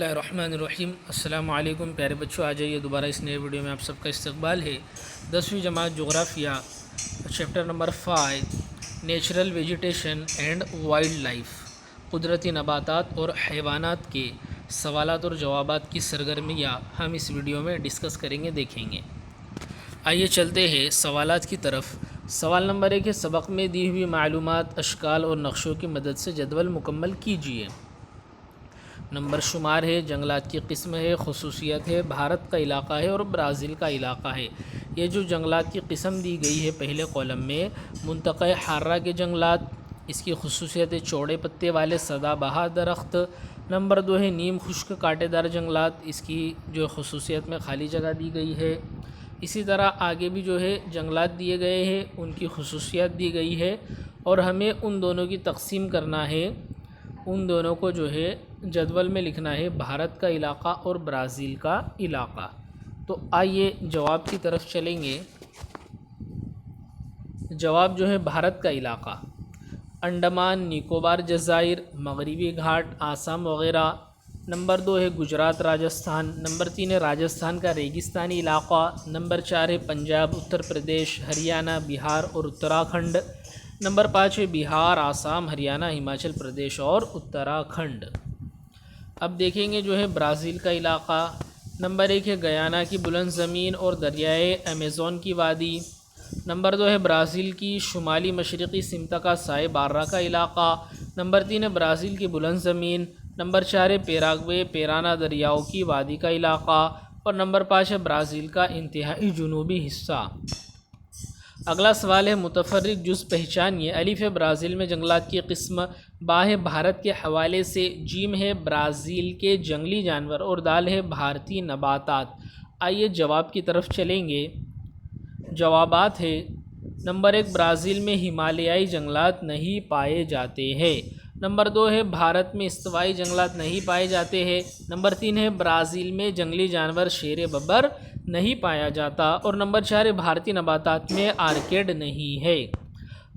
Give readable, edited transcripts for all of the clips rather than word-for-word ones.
الرحمن الرحیم السلام علیکم پیارے بچوں، آ جائیے دوبارہ اس نئے ویڈیو میں آپ سب کا استقبال ہے۔ 10ویں جماعت جغرافیہ chapter number 5 natural vegetation and wildlife, قدرتی نباتات اور حیوانات کے سوالات اور جوابات کی سرگرمیاں ہم اس ویڈیو میں ڈسکس کریں گے، دیکھیں گے۔ آئیے چلتے ہیں سوالات کی طرف۔ سوال نمبر 1 ہے، سبق میں دی ہوئی معلومات اشکال اور نقشوں کی مدد سے جدول مکمل کیجیے۔ نمبر شمار ہے، جنگلات کی قسم ہے، خصوصیت ہے، بھارت کا علاقہ ہے اور برازیل کا علاقہ ہے۔ یہ جو جنگلات کی قسم دی گئی ہے پہلے کالم میں، منطقہ حارہ کے جنگلات، اس کی خصوصیت ہے چوڑے پتے والے سدا بہار درخت۔ نمبر 2 ہے نیم خشک کانٹے دار جنگلات، اس کی جو خصوصیت میں خالی جگہ دی گئی ہے۔ اسی طرح آگے بھی جو ہے جنگلات دیے گئے ہیں، ان کی خصوصیت دی گئی ہے اور ہمیں ان دونوں کی تقسیم کرنا ہے، ان دونوں کو جو ہے جدول میں لکھنا ہے، بھارت کا علاقہ اور برازیل کا علاقہ۔ تو آئیے جواب کی طرف چلیں گے۔ جواب جو ہے بھارت کا علاقہ، انڈمان نکوبار جزائر، مغربی گھاٹ، آسام وغیرہ۔ نمبر 2 ہے گجرات راجستھان۔ نمبر 3 ہے راجستھان کا ریگستانی علاقہ۔ نمبر 4 ہے پنجاب، اتر پردیش، ہریانہ، بہار اور اتراکھنڈ۔ نمبر 5 ہے بہار، آسام، ہریانہ، ہماچل پردیش اور اتراکھنڈ۔ اب دیکھیں گے جو ہے برازیل کا علاقہ۔ نمبر 1 ہے گیانا کی بلند زمین اور دریائے ایمیزون کی وادی۔ نمبر 2 ہے برازیل کی شمالی مشرقی سمت کا سائے بارہ کا علاقہ۔ نمبر 3 ہے برازیل کی بلند زمین۔ نمبر 4 ہے پیراگوے پیرانا دریاؤں کی وادی کا علاقہ۔ اور نمبر 5 ہے برازیل کا انتہائی جنوبی حصہ۔ اگلا سوال ہے، متفرق جز پہچانیے۔ الف ہے برازیل میں جنگلات کی قسم، با ہے بھارت کے حوالے سے، جیم ہے برازیل کے جنگلی جانور اور دال ہے بھارتی نباتات۔ آئیے جواب کی طرف چلیں گے۔ جوابات ہے، نمبر 1 برازیل میں ہمالیائی جنگلات نہیں پائے جاتے ہیں۔ نمبر 2 ہے بھارت میں استوائی جنگلات نہیں پائے جاتے ہیں۔ نمبر 3 ہے برازیل میں جنگلی جانور شیر ببر نہیں پایا جاتا۔ اور نمبر 4 ہے بھارتی نباتات میں آرکیڈ نہیں ہے۔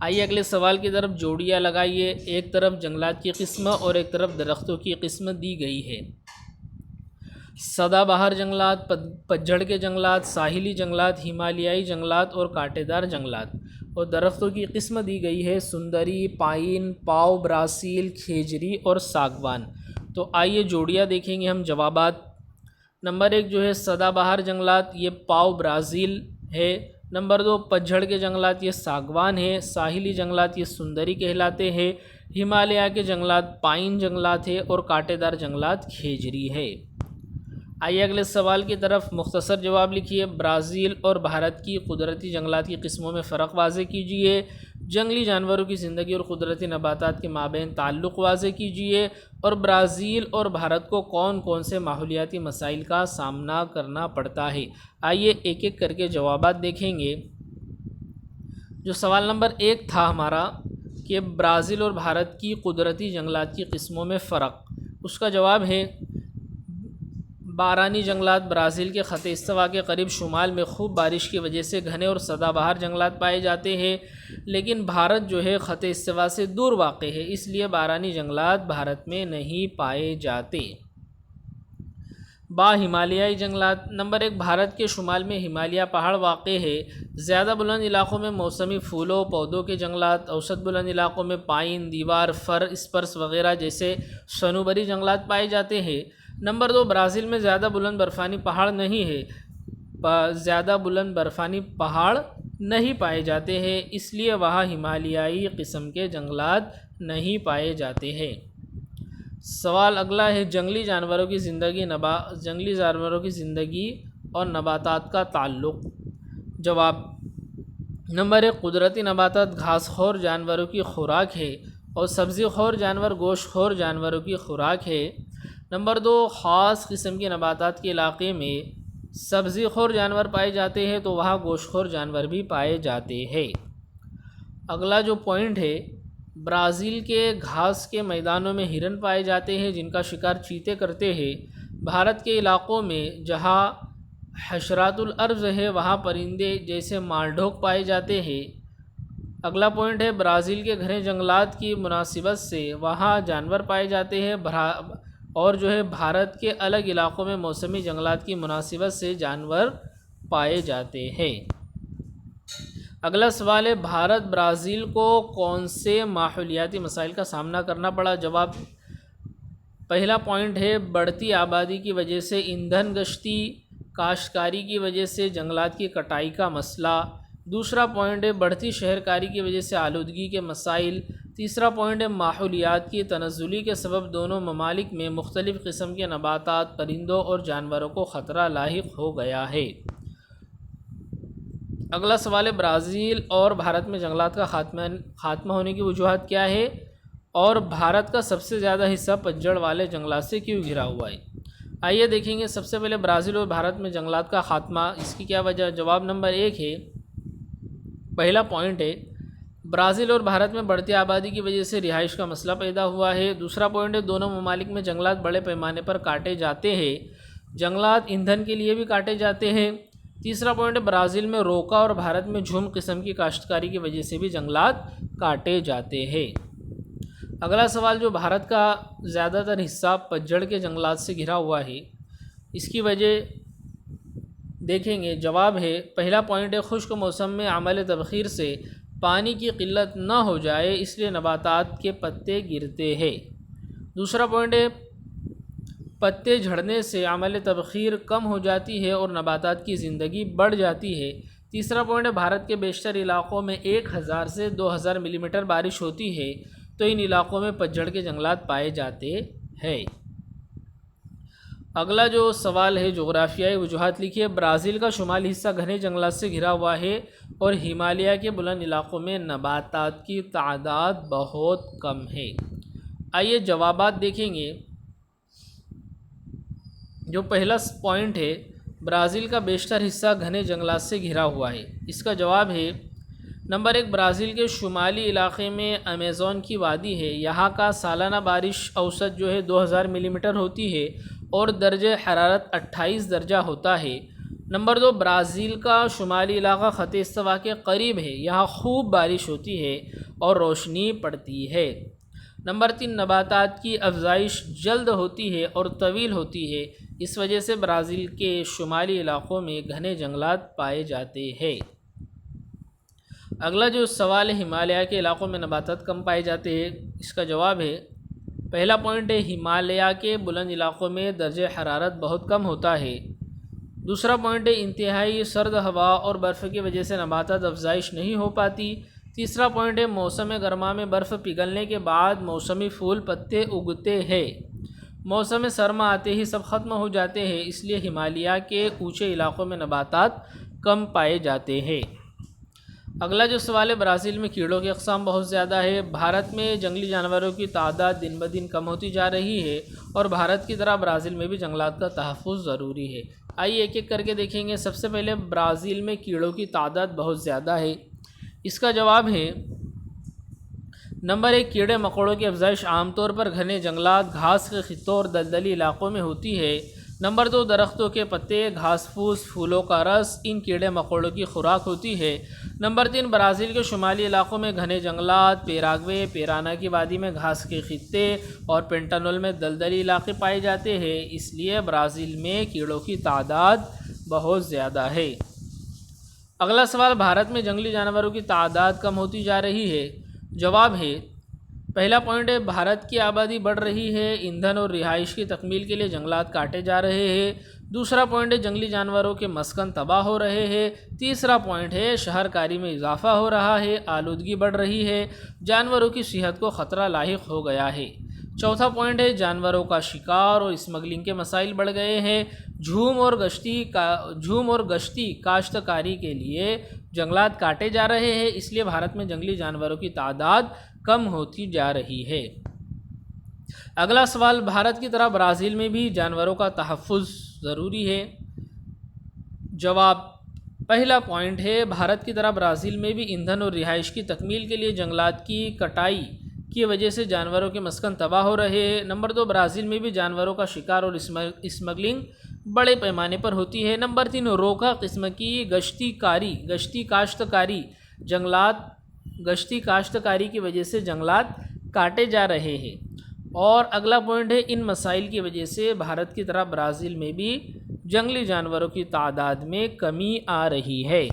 آئیے اگلے سوال کی طرف جوڑیاں لگائیے۔ ایک طرف جنگلات کی قسم اور ایک طرف درختوں کی قسم دی گئی ہے۔ سدا بہار جنگلات، پتجھڑ کے جنگلات، ساحلی جنگلات، ہمالیائی جنگلات اور کانٹے دار جنگلات۔ اور درختوں کی قسم دی گئی ہے سندری، پائن، پاؤ برازیل، کھیجری اور ساگوان۔ تو آئیے جوڑیاں دیکھیں گے ہم جوابات۔ نمبر 1 جو ہے سدا بہار جنگلات، یہ پاؤ برازیل ہے۔ نمبر 2 پتجھڑ کے جنگلات، یہ ساگوان ہے۔ ساحلی جنگلات یہ سندری کہلاتے ہیں۔ ہمالیہ کے جنگلات پائن جنگلات ہے اور کانٹے دار جنگلات کھیجری ہے۔ آئیے اگلے سوال کی طرف مختصر جواب لکھیے۔ برازیل اور بھارت کی قدرتی جنگلات کی قسموں میں فرق واضح کیجیے۔ جنگلی جانوروں کی زندگی اور قدرتی نباتات کے مابین تعلق واضح کیجیے۔ اور برازیل اور بھارت کو کون کون سے ماحولیاتی مسائل کا سامنا کرنا پڑتا ہے۔ آئیے ایک ایک کر کے جوابات دیکھیں گے۔ جو سوال نمبر 1 تھا ہمارا کہ برازیل اور بھارت کی قدرتی جنگلات کی قسموں میں فرق، اس کا جواب ہے بارانی جنگلات برازیل کے خط استوا کے قریب شمال میں خوب بارش کی وجہ سے گھنے اور سدا بہار جنگلات پائے جاتے ہیں، لیکن بھارت جو ہے خط استوا سے دور واقع ہے، اس لیے بارانی جنگلات بھارت میں نہیں پائے جاتے۔ با ہمالیائی جنگلات، نمبر 1 بھارت کے شمال میں ہمالیہ پہاڑ واقع ہے۔ زیادہ بلند علاقوں میں موسمی پھولوں پودوں کے جنگلات، اوسط بلند علاقوں میں پائن، دیوار، فر، اسپرس وغیرہ جیسے صنوبری جنگلات پائے جاتے ہیں۔ نمبر 2 برازیل میں زیادہ بلند برفانی پہاڑ نہیں ہے، زیادہ بلند برفانی پہاڑ نہیں پائے جاتے ہیں، اس لیے وہاں ہمالیائی قسم کے جنگلات نہیں پائے جاتے ہیں۔ سوال اگلا ہے، جنگلی جانوروں کی زندگی اور نباتات کا تعلق۔ جواب، نمبر 1 قدرتی نباتات گھاس خور جانوروں کی خوراک ہے اور سبزی خور جانور گوشت خور جانوروں کی خوراک ہے۔ نمبر 2 خاص قسم کے نباتات کے علاقے میں سبزی خور جانور پائے جاتے ہیں تو وہاں گوشت خور جانور بھی پائے جاتے ہیں۔ اگلا جو پوائنٹ ہے، برازیل کے گھاس کے میدانوں میں ہرن پائے جاتے ہیں جن کا شکار چیتے کرتے ہیں۔ بھارت کے علاقوں میں جہاں حشرات الارض ہے وہاں پرندے جیسے مالڈوک پائے جاتے ہیں۔ اگلا پوائنٹ ہے، برازیل کے گھنے جنگلات کی مناسبت سے وہاں جانور پائے جاتے ہیں۔ اور جو ہے بھارت کے الگ علاقوں میں موسمی جنگلات کی مناسبت سے جانور پائے جاتے ہیں۔ اگلا سوال ہے بھارت برازیل کو کون سے ماحولیاتی مسائل کا سامنا کرنا پڑا؟ جواب پہلا پوائنٹ ہے بڑھتی آبادی کی وجہ سے ایندھن گشتی، کاشتکاری کی وجہ سے جنگلات کی کٹائی کا مسئلہ۔ دوسرا پوائنٹ ہے بڑھتی شہرکاری کی وجہ سے آلودگی کے مسائل۔ تیسرا پوائنٹ ہے ماحولیات کی تنزلی کے سبب دونوں ممالک میں مختلف قسم کے نباتات، پرندوں اور جانوروں کو خطرہ لاحق ہو گیا ہے۔ اگلا سوال ہے برازیل اور بھارت میں جنگلات کا خاتمہ ہونے کی وجوہات کیا ہے؟ اور بھارت کا سب سے زیادہ حصہ پتجھڑ والے جنگلات سے کیوں گھرا ہوا ہے؟ آئیے دیکھیں گے سب سے پہلے برازیل اور بھارت میں جنگلات کا خاتمہ، اس کی کیا وجہ؟ جواب نمبر 1 ہے، پہلا پوائنٹ ہے برازیل اور بھارت میں بڑھتی آبادی کی وجہ سے رہائش کا مسئلہ پیدا ہوا ہے۔ دوسرا پوائنٹ ہے دونوں ممالک میں جنگلات بڑے پیمانے پر کاٹے جاتے ہیں، جنگلات ایندھن کے لیے بھی کاٹے جاتے ہیں۔ تیسرا پوائنٹ ہے برازیل میں روکا اور بھارت میں جھوم قسم کی کاشتکاری کی وجہ سے بھی جنگلات کاٹے جاتے ہیں۔ اگلا سوال جو بھارت کا زیادہ تر حصہ پتجھڑ کے جنگلات سے گھرا ہوا ہے، اس کی وجہ دیکھیں گے۔ جواب ہے پہلا پوائنٹ ہے خشک موسم میں عمل تبخیر سے پانی کی قلت نہ ہو جائے اس لیے نباتات کے پتے گرتے ہیں۔ دوسرا پوائنٹ ہے پتے جھڑنے سے عمل تبخیر کم ہو جاتی ہے اور نباتات کی زندگی بڑھ جاتی ہے۔ تیسرا پوائنٹ ہے بھارت کے بیشتر علاقوں میں 1000 سے 2000 ملی میٹر بارش ہوتی ہے تو ان علاقوں میں پتجھڑ کے جنگلات پائے جاتے ہیں۔ اگلا جو سوال ہے جغرافیائی وجوہات لکھیے۔ برازیل کا شمالی حصہ گھنے جنگلات سے گھرا ہوا ہے اور ہمالیہ کے بلند علاقوں میں نباتات کی تعداد بہت کم ہے۔ آئیے جوابات دیکھیں گے۔ جو پہلا پوائنٹ ہے برازیل کا بیشتر حصہ گھنے جنگلات سے گھرا ہوا ہے، اس کا جواب ہے نمبر 1 برازیل کے شمالی علاقے میں امیزون کی وادی ہے، یہاں کا سالانہ بارش اوسط جو ہے 2000 ملی میٹر ہوتی ہے اور درجہ حرارت 28 درجہ ہوتا ہے۔ نمبر 2 برازیل کا شمالی علاقہ خط استوا کے قریب ہے، یہاں خوب بارش ہوتی ہے اور روشنی پڑتی ہے۔ نمبر 3 نباتات کی افزائش جلد ہوتی ہے اور طویل ہوتی ہے، اس وجہ سے برازیل کے شمالی علاقوں میں گھنے جنگلات پائے جاتے ہیں۔ اگلا جو سوال ہے ہمالیہ کے علاقوں میں نباتات کم پائے جاتے ہیں، اس کا جواب ہے پہلا پوائنٹ ہے ہمالیہ کے بلند علاقوں میں درجہ حرارت بہت کم ہوتا ہے۔ دوسرا پوائنٹ ہے انتہائی سرد ہوا اور برف کی وجہ سے نباتات افزائش نہیں ہو پاتی۔ تیسرا پوائنٹ ہے موسم گرما میں برف پگھلنے کے بعد موسمی پھول پتے اگتے ہیں، موسم سرما آتے ہی سب ختم ہو جاتے ہیں، اس لیے ہمالیہ کے اونچے علاقوں میں نباتات کم پائے جاتے ہیں۔ اگلا جو سوال ہے برازیل میں کیڑوں کی اقسام بہت زیادہ ہے۔ بھارت میں جنگلی جانوروں کی تعداد دن بدن کم ہوتی جا رہی ہے اور بھارت کی طرح برازیل میں بھی جنگلات کا تحفظ ضروری ہے۔ آئیے ایک ایک کر کے دیکھیں گے۔ سب سے پہلے برازیل میں کیڑوں کی تعداد بہت زیادہ ہے، اس کا جواب ہے نمبر 1 کیڑے مکوڑوں کی افزائش عام طور پر گھنے جنگلات، گھاس کے خطوں اور دلدلی علاقوں میں ہوتی ہے۔ نمبر 2 درختوں کے پتے، گھاس پھوس، پھولوں کا رس ان کیڑے مکوڑوں کی خوراک ہوتی ہے۔ نمبر 3 برازیل کے شمالی علاقوں میں گھنے جنگلات، پیراگوے، پیرانا کی وادی میں گھاس کے خطے اور پینٹانول میں دلدلی علاقے پائے جاتے ہیں، اس لیے برازیل میں کیڑوں کی تعداد بہت زیادہ ہے۔ اگلا سوال بھارت میں جنگلی جانوروں کی تعداد کم ہوتی جا رہی ہے۔ جواب ہے پہلا پوائنٹ ہے بھارت کی آبادی بڑھ رہی ہے، ایندھن اور رہائش کی تکمیل کے لیے جنگلات کاٹے جا رہے ہیں۔ دوسرا پوائنٹ ہے جنگلی جانوروں کے مسکن تباہ ہو رہے ہیں۔ تیسرا پوائنٹ ہے شہر کاری میں اضافہ ہو رہا ہے، آلودگی بڑھ رہی ہے، جانوروں کی صحت کو خطرہ لاحق ہو گیا ہے۔ چوتھا پوائنٹ ہے جانوروں کا شکار اور اسمگلنگ کے مسائل بڑھ گئے ہیں۔ جھوم اور گشتی کاشتکاری کے لیے جنگلات کاٹے جا رہے ہیں، اس لیے بھارت میں جنگلی جانوروں کی تعداد کم ہوتی جا رہی ہے۔ اگلا سوال بھارت کی طرح برازیل میں بھی جانوروں کا تحفظ ضروری ہے۔ جواب پہلا پوائنٹ ہے بھارت کی طرح برازیل میں بھی ایندھن اور رہائش کی تکمیل کے لیے جنگلات کی کٹائی کی وجہ سے جانوروں کے مسکن تباہ ہو رہے ہیں۔ نمبر 2 برازیل میں بھی جانوروں کا شکار اور اسمگلنگ بڑے پیمانے پر ہوتی ہے۔ نمبر 3 روکا قسم کی گشتی کاشتکاری کی وجہ سے جنگلات کاٹے جا رہے ہیں۔ اور اگلا پوائنٹ ہے ان مسائل کی وجہ سے بھارت کی طرح برازیل میں بھی جنگلی جانوروں کی تعداد میں کمی آ رہی ہے۔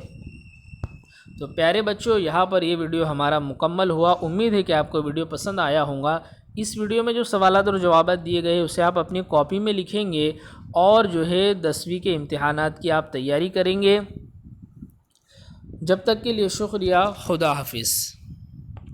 تو پیارے بچوں، یہاں پر یہ ویڈیو ہمارا مکمل ہوا۔ امید ہے کہ آپ کو ویڈیو پسند آیا ہوگا۔ اس ویڈیو میں جو سوالات اور جوابات دیے گئے اسے آپ اپنی کاپی میں لکھیں گے اور جو ہے 10ویں کے امتحانات کی آپ تیاری کریں گے۔ جب تک کے لیے شکریہ، خدا حافظ۔